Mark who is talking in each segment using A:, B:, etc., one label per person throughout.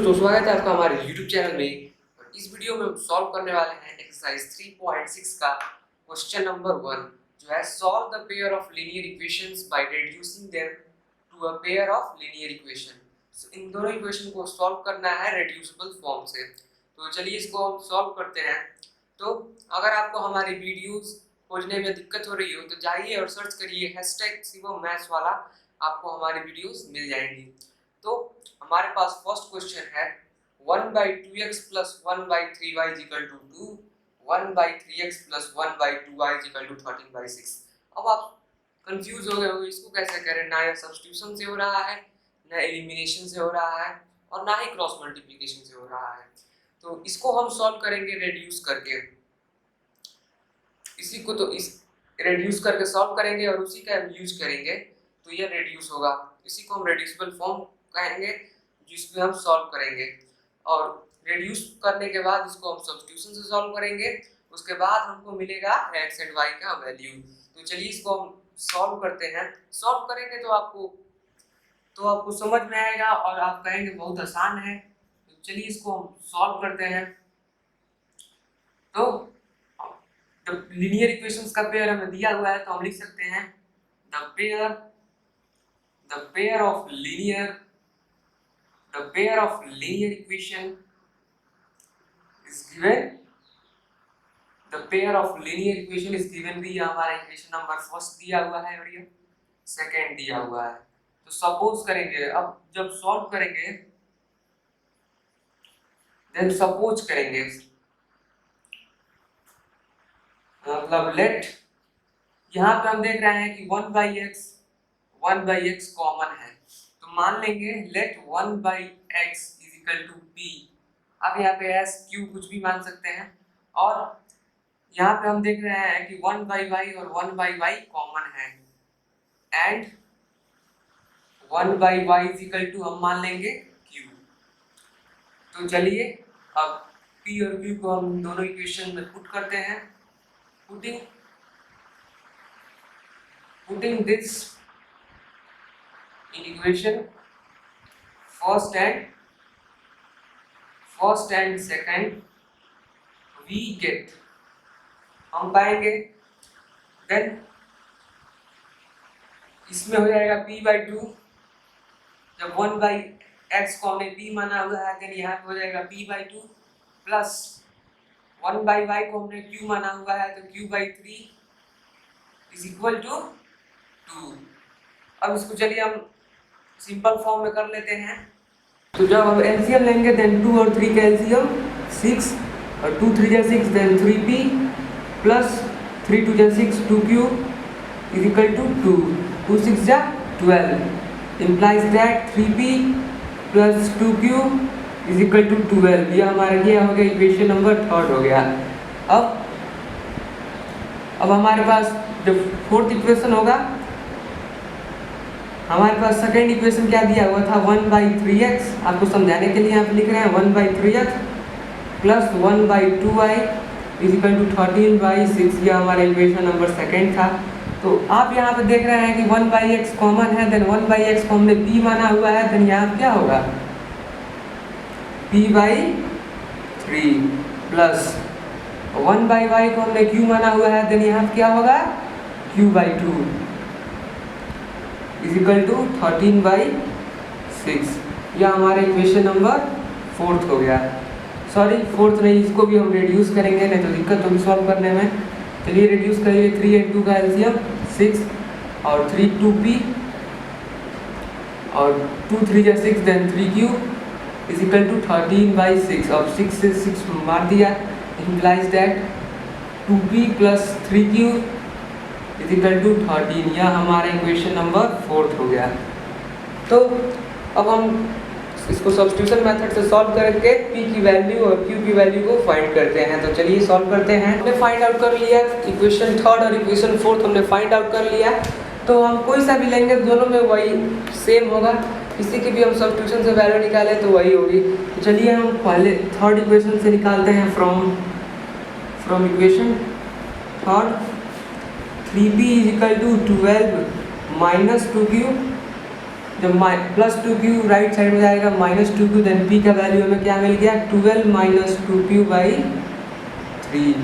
A: दोस्तों, स्वागत है आपका हमारे YouTube चैनल में। और इस वीडियो में हम सॉल्व करने वाले हैं एक्सरसाइज 3.6 का क्वेश्चन नंबर 1, जो है solve the pair of linear equations by reducing them to a pair of linear equation. इन दोनों इक्वेशन को सॉल्व करना है रिड्यूसिबल फॉर्म से। तो चलिए इसको हम सॉल्व करते हैं। तो अगर आपको हमारी वीडियोस खोजने में दिक्कत हो रही हो तो जाइए और सर्च करिए #शिवम वाला, आपको हमारी वीडियोस मिल जाएंगी। तो हमारे पास फर्स्ट क्वेश्चन है 1/2x plus 1/3y is equal to 2, 1/3x plus 1/2y is equal to 13/6। अब आप कंफ्यूज हो गए होंगे इसको कैसे करें, ना ये सब्स्टिट्यूशन से हो रहा है, ना एलिमिनेशन से हो रहा है, और ना ही क्रॉस मल्टीप्लिकेशन से हो रहा है। तो इसको हम सॉल्व करेंगे रिड्यूस करके। इसी को तो इस रिड्यूस करके सॉल्व करेंगे और उसी का हम यूज करेंगे, तो ये रिड्यूस होगा। इसी को हम रिड्यूसिबल फॉर्म कहेंगे, जिसमें हम सॉल्व करेंगे। और रिड्यूस करने के बाद इसको हम सब्स्टिट्यूशन से सॉल्व करेंगे। उसके बाद हमको मिलेगा x एंड y का वैल्यू। तो चलिए इसको हम सॉल्व करते हैं। सॉल्व करेंगे तो आपको समझ में आएगा और आप कहेंगे बहुत आसान है। तो चलिए इसको हम सॉल्व करते हैं। तो लीनियर इक्वेशंस का पेयर हमें दिया हुआ है, तो हम लिख सकते हैं the pair of linear equation is given। The pair of linear equation is given भी हमारा इक्वेशन नंबर फर्स्ट दिया हुआ है और ये सेकंड दिया हुआ है। तो सपोज करेंगे, अब जब सॉल्व करेंगे देन सपोज करेंगे, मतलब लेट, यहाँ पे हम देख रहे हैं कि 1/x कॉमन है, तो मान लेंगे let 1/x is equal to p। अब यहाँ पे s q कुछ भी मान सकते हैं। और यहाँ पे हम देख रहे हैं कि 1/y और 1/y कॉमन है, and 1/y is equal to हम मान लेंगे q। तो चलिए अब p और q को हम दोनों इक्वेशन में पुट करते हैं। putting this in equation first and second, we get, हम पाएंगे देन इसमें हो जाएगा p/2। जब 1/x को हमने p माना हुआ है, देन यहाँ पे हो जाएगा p/2 प्लस 1/y को हमने q माना हुआ है, तो q/3 इज इक्वल टू 2। अब इसको चलिए हम सिंपल फॉर्म में कर लेते हैं। तो जब हम एलसीएम लेंगे देन 2 और 3 का एलसीएम 6, और 2 3 जा 6, देन 3p प्लस 3 2 जा 6, 2q इज इक्वल टू 2, 2 6 जा 12, implies that 3p plus 2q is equal to 12। ये हमारा क्या हो गया, इक्वेशन नंबर 3 हो गया। अब हमारे पास जो फोर्थ इक्वेशन होगा, हमारे पास सेकेंड इक्वेशन क्या दिया हुआ था, 1/3x। आपको समझाने के लिए यहाँ पे लिख रहे हैं 1/3x plus 1/2y is equal to 13/6। यह हमारा इक्वेशन नंबर सेकेंड था। तो आप यहाँ पे देख रहे हैं कि 1/x कॉमन है, देन 1/x को हमने p माना हुआ है, देन यहाँ क्या होगा p/3 प्लस 1/y को हमने q माना हुआ है, देन यहाँ क्या होगा q/2 इज इक्वल टू 13/6। यह हमारा इक्वेशन नंबर 4 हो गया। सॉरी 4 नहीं, इसको भी हम रिड्यूस करेंगे, नहीं तो दिक्कत होगी सॉल्व करने में। चलिए रिड्यूस करिए, 3 and 2 का एलसीएम 6, और 3 2p और 2 3 जा 6, then 3q is equal to 13/6। अब 6 से 6 मार दिया, implies that 2p plus 3q is equal to 13। यह हमारा इक्वेशन नंबर 4 हो गया। तो अब हम इसको सब्स्टिट्यूशन मेथड से सॉल्व करके p की वैल्यू और q की वैल्यू को फाइंड करते हैं। तो चलिए सॉल्व करते हैं। हमने फाइंड आउट कर लिया इक्वेशन 3 और इक्वेशन 4 हमने फाइंड आउट कर लिया। तो हम कोई सा भी लेंगे, दोनों में वही सेम होगा। किसी की भी हम सब्स्टिट्यूशन से वैल्यू निकाले तो वही होगी। तो चलिए हम पहले थर्ड इक्वेशन से निकालते हैं। From equation third 3p is equal to 12 minus 2q जब प्लस 2q राइट साइड में जाएगा माइनस 2q, देन p का वैल्यू हमें क्या मिल गया 12 माइनस 2q/3।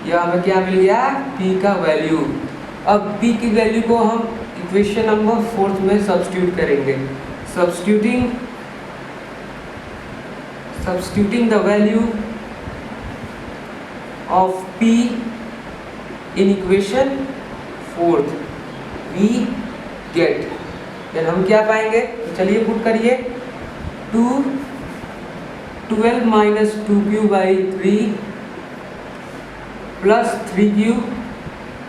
A: यह हमें क्या मिल गया p का वैल्यू। अब p की वैल्यू को हम इक्वेशन नंबर 4 में सब्स्टिट्यूट करेंगे। Substituting the value of p in equation 4 we get, then हम क्या पाएंगे, तो चलिए पुट करिए 12 minus 2q/3 plus 3q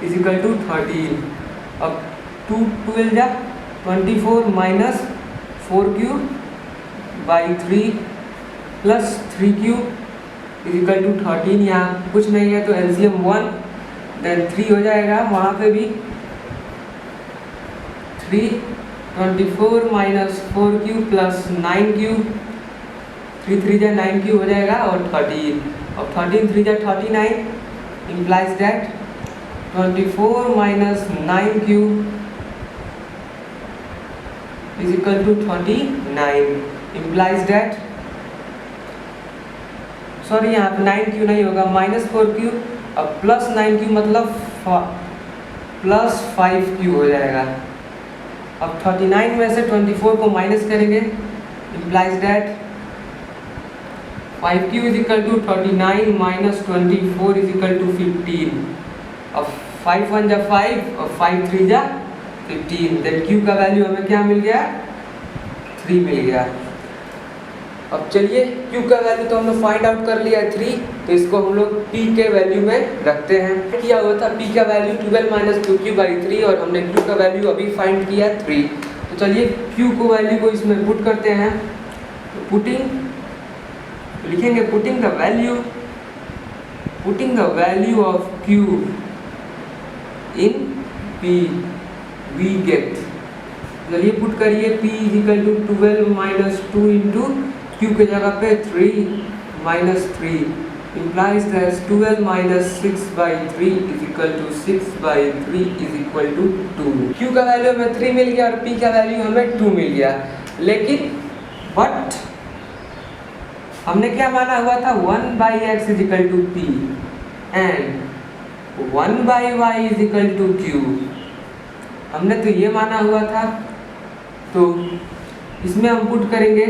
A: is equal to 13। अब 12 जा 24 minus 4q/3 plus 3q is equal to 13। यहाँ कुछ नहीं है तो एलसीएम 1 देन 3 हो जाएगा, वहाँ पे भी 3 24 माइनस 4q प्लस 9q 3 3 जा 9q हो जाएगा और 13। अब 13 3 जा 39 implies that 24 minus 9q is equal to 29 implies that, sorry यहाँ पे 9q नहीं होगा, माइनस 4q अब प्लस 9q मतलब प्लस 5q हो जाएगा। अब 39 में से 24 को माइनस करेंगे implies that 5q is equal to 39 minus 24 is equal to 15। अब 5 1 जा 5 और 5 3 जा 15, देन q का वैल्यू हमें क्या मिल गया 3 मिल गया। अब चलिए q का वैल्यू तो हम लोग फाइंड आउट कर लिया है 3, तो इसको हम लोग p के वैल्यू में रखते हैं। किया हुआ था p का वैल्यू 12 माइनस 2q/3 और हमने q का वैल्यू अभी फाइंड किया 3। तो चलिए q को वैल्यू को इसमें पुट करते हैं। तो लिखेंगे putting the value of q in p we get, चलिए पुट करिए p is equal to 12 minus 2 into q के जगह पे 3 minus 3 implies that 12 minus 6/3 is equal to 6/3 is equal to 2। q का वैल्यू हमें 3 मिल गया और p का वैल्यू हमें 2 मिल गया, लेकिन बट हमने क्या माना हुआ था 1/x is equal to p and 1/y is equal to q, हमने तो ये माना हुआ था। तो इसमें हम पुट करेंगे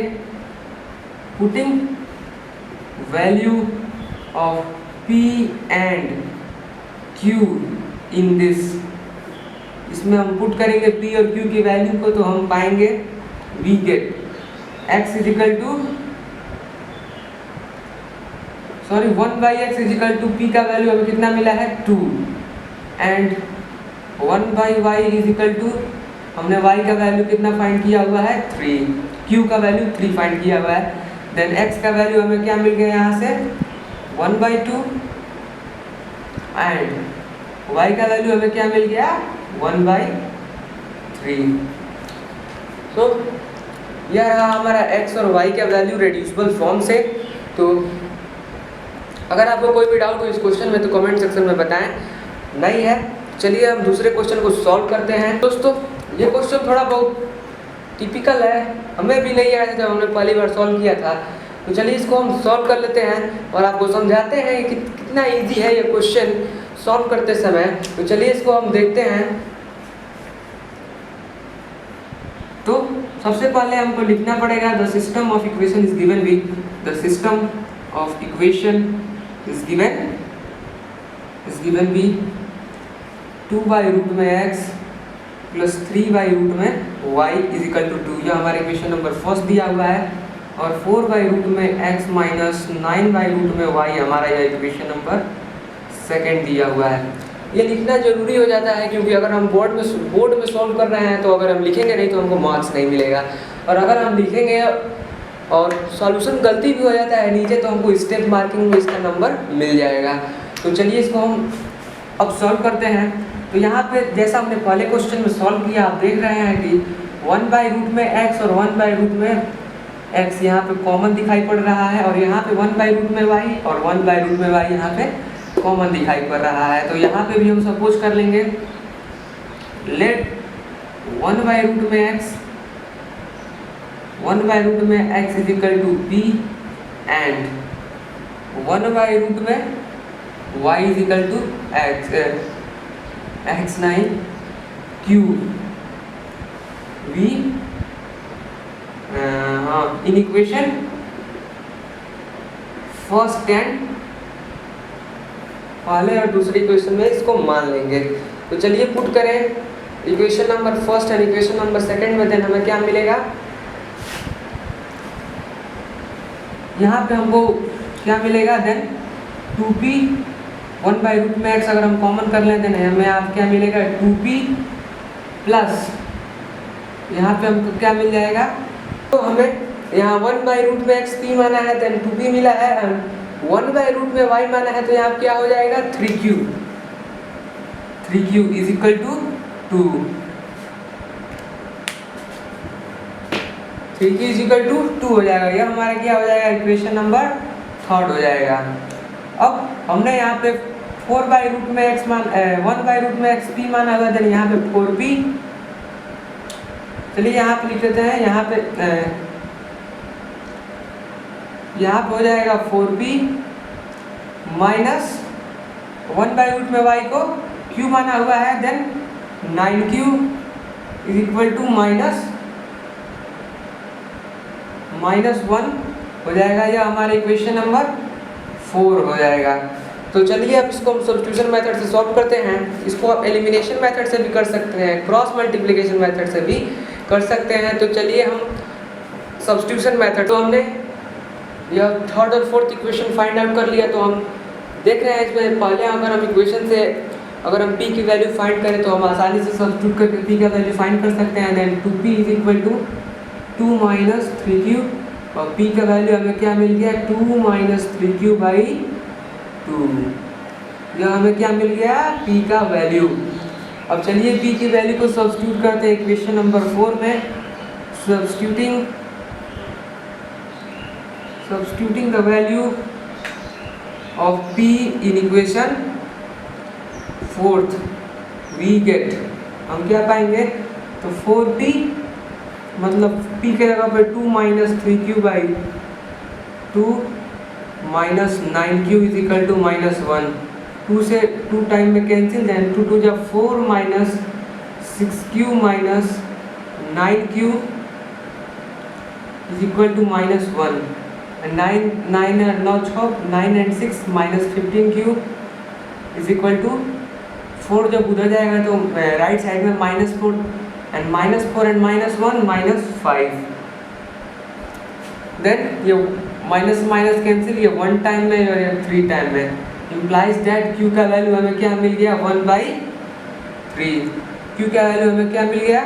A: putting value of p and q in this, इसमें हम पुट करेंगे p और q की वैल्यू को, तो हम पाएंगे we get x is equal to 1/x is equal to p का वैल्यू हमें कितना मिला है 2 and 1/y is equal to, हमने y का वैल्यू कितना फाइंड किया हुआ है 3, q का वैल्यू 3 फाइंड किया हुआ है, देन x का वैल्यू हमें क्या मिल गया यहाँ से 1/2 एंड y का वैल्यू हमें क्या मिल गया 1/3। तो यह रहा हमारा x और y का वैल्यू रेड्यूसिबल फॉर्म से। तो अगर आपको कोई भी डाउट हो इस क्वेश्चन में तो कमेंट सेक्शन में बताएं, नहीं है चलिए हम दूसरे क्वेश्चन को सॉल्व करते हैं। दोस्तों ये क्वेश्चन थोड़ा बहुत टिपिकल है, हमें भी नहीं आया था जब हमने पहली बार सॉल्व किया था, तो चलिए इसको हम सॉल्व कर लेते हैं और आपको समझाते हैं कि कितना इजी है ये क्वेश्चन सॉल्व करते समय। तो चलिए इसको हम देखते हैं। तो सबसे पहले हमको लिखना पड़ेगा the system of equation is given with, the system of equation is given भी 2/रूट में x प्लस 3/रूट में y इज इक्वल टू 2, यह हमारा इक्वेशन नंबर फर्स्ट दिया हुआ है, और 4/रूट में x माइनस 9/रूट में y हमारा यह इक्वेशन नंबर सेकंड दिया हुआ है। ये लिखना जरूरी हो जाता है क्योंकि अगर हम बोर्ड में सॉल्व कर रहे हैं तो अगर हम लिखेंगे नहीं तो हमको मार्क्स नहीं मिलेगा, और अगर हम लिखेंगे और सॉल्यूशन गलती भी हो जाता है नीचे तो हमको स्टेप मार्किंग में इसका नंबर मिल जाएगा। तो चलिए इसको हम अब सॉल्व करते हैं। तो यहाँ पे जैसा हमने पहले क्वेश्चन में सॉल्व किया, आप देख रहे हैं कि 1/रूट में x और 1/रूट में x यहाँ पे कॉमन दिखाई पड़ रहा है, और यहाँ पे 1/रूट में y और 1/रूट में y यहाँ पे कॉमन दिखाई पड़ रहा है। तो यहाँ पे भी हम सपोज कर लेंगे लेट 1/रूट में x 1 बाई रूट में x is equal to p and 1 by root में y is equal to x9 q v in equation first and पहले और दूसरे इक्वेशन में इसको मान लेंगे। तो चलिए पुट करें equation number first and equation number second में, देन हमें क्या मिलेगा, यहाँ पे हमको क्या मिलेगा, देन 2p 1 बाई रूट में x अगर हम कॉमन कर लेते हैं हमें आप क्या मिलेगा 2p प्लस यहाँ पे हमको क्या मिल जाएगा, तो हमें यहाँ 1 बाई रूट में x p माना है, देन 2p मिला है, 1 बाई रूट में y माना है, तो यहाँ क्या हो जाएगा 3q is equal to 2, 3q is equal to 2 हो जाएगा। यह हमारा क्या हो जाएगा, इक्वेशन नंबर थर्ड हो जाएगा। अब हमने यहाँ पे 4 बाई रूट में x मान 1 बाई रूट में x p माना हुआ, देन यहाँ पे 4p, चलिए यहाँ पे लिख लेते हैं, यहाँ पे हो जाएगा 4p माइनस 1 बाई रूट में y को q माना हुआ है, then 9q is equal to minus 1 हो जाएगा। यह हमारे इक्वेशन नंबर 4 हो जाएगा। तो चलिए अब इसको हम सब्स्टिट्यूशन मेथड से सॉल्व करते हैं। इसको आप एलिमिनेशन मेथड से भी कर सकते हैं, क्रॉस मल्टीप्लिकेशन मेथड से भी कर सकते हैं। तो चलिए हम सब्स्टिट्यूशन मेथड, तो हमने यह थर्ड और फोर्थ इक्वेशन फाइंड आउट कर लिया। तो हम देख रहे हैं इसमें पहले अगर हम इक्वेशन से अगर हम p की वैल्यू फाइंड करें तो हम आसानी से सब्स्टिट्यूट करके p का वैल्यू फाइंड कर सकते हैं। Then 2p is equal to 2 minus 3q और p का वैल्यू हमें क्या मिल गया 2 माइनस 3q बाई 2, यह हमें क्या मिल गया p का वैल्यू। अब चलिए p की वैल्यू को सब्स्टिट्यूट करते हैं इक्वेशन नंबर 4 में। Substituting the value of p in equation fourth we get, हम क्या पाएंगे, तो 4p मतलब p के जगह पर 2 minus 3q by 2 minus 9q is equal to minus 1, 2 से 2 टाइम में कैंसिल, देन 2 2 जब 4 minus 6q minus 9q is equal to minus 1, 9 and 6 minus 15q is equal to 4, जब उधर जाएगा तो राइट साइड में -4 एंड -4 एंड -1 -5, देन ये minus minus cancel, ये 1 टाइम में और ये 3 टाइम में, इम्प्लाइज दैट q का वैल्यू हमें क्या मिल गया 1/3, q का वैल्यू हमें क्या मिल गया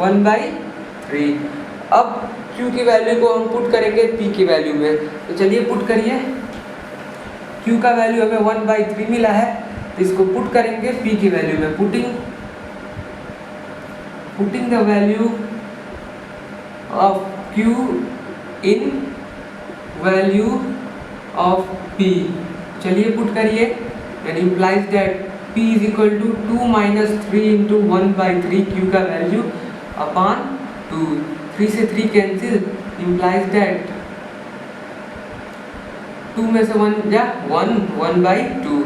A: 1/3। अब q की वैल्यू को हम पुट करेंगे p की वैल्यू में। तो चलिए पुट करिए, q का वैल्यू हमें 1/3 मिला है, तो इसको पुट करेंगे p की वैल्यू में। Putting the value of q in value of p, चलिए पुट करिए, and implies that p is equal to 2 minus 3 into 1/3 q का वैल्यू अपॉन 2, 3 से 3 कैंसिल, इम्प्लाइज दैट 2 में से 1 जा 1/2,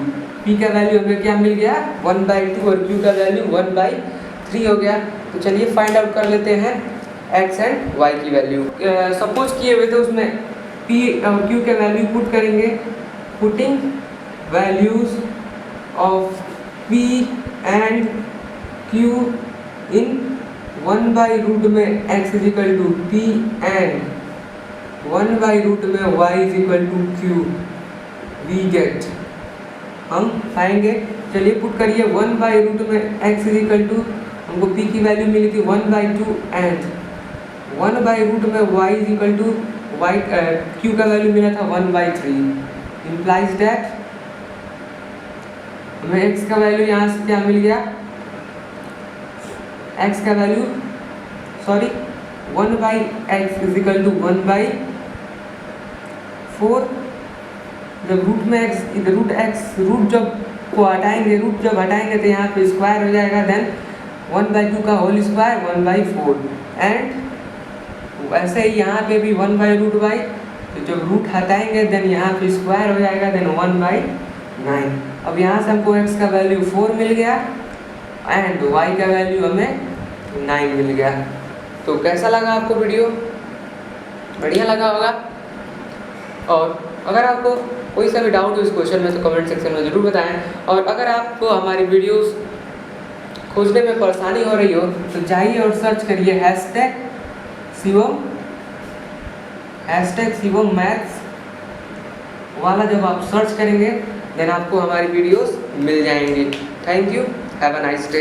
A: p का वैल्यू हमें क्या मिल गया 1/2 और q का वैल्यू 1/3 हो गया। तो चलिए फाइंड आउट कर लेते हैं x एंड y की वैल्यू। सपोज किए हुए थे उसमें p और q के वैल्यू पुट करेंगे। Putting values of p and q in 1/रूट में x is equal to p and 1/रूट में y is equal to q, we get, हम पाएंगे। चलिए पुट करिए 1/रूट में x इज इक्वल टू, हमको p की वैल्यू मिली थी 1/2 एंड 1/रूट में y is equal to q का वैल्यू मिला था 1/3, इम्प्लाइज दैट हमें x का वैल्यू यहाँ से क्या मिल गया, x का value 1/x is equal to 1/4, जब रूट में x रूट जब हटाएंगे तो यहाँ पे स्क्वायर हो जाएगा, देन 1/2 का होल स्क्वायर 1/4 एंड वैसे ही यहाँ पे भी 1/√y, तो जब रूट हटाएंगे देन यहाँ पे स्क्वायर हो जाएगा, देन 1/9। अब यहाँ से हमको x का वैल्यू 4 मिल गया एंड y का वैल्यू हमें 9 मिल गया। तो कैसा लगा आपको वीडियो? बढ़िया लगा होगा। और अगर आपको कोई सा भी डाउट हो इस क्वेश्चन में तो कमेंट सेक्शन में ज़रूर बताएं। और अगर आपको हमारी वीडियोस खोजने में परेशानी हो रही हो तो जाइए और सर्च करिए #शिवम मैथ्स वाला। जब आप सर्च करेंगे देन आपको हमारी वीडियोस मिल जाएंगी। Thank you, have a nice day.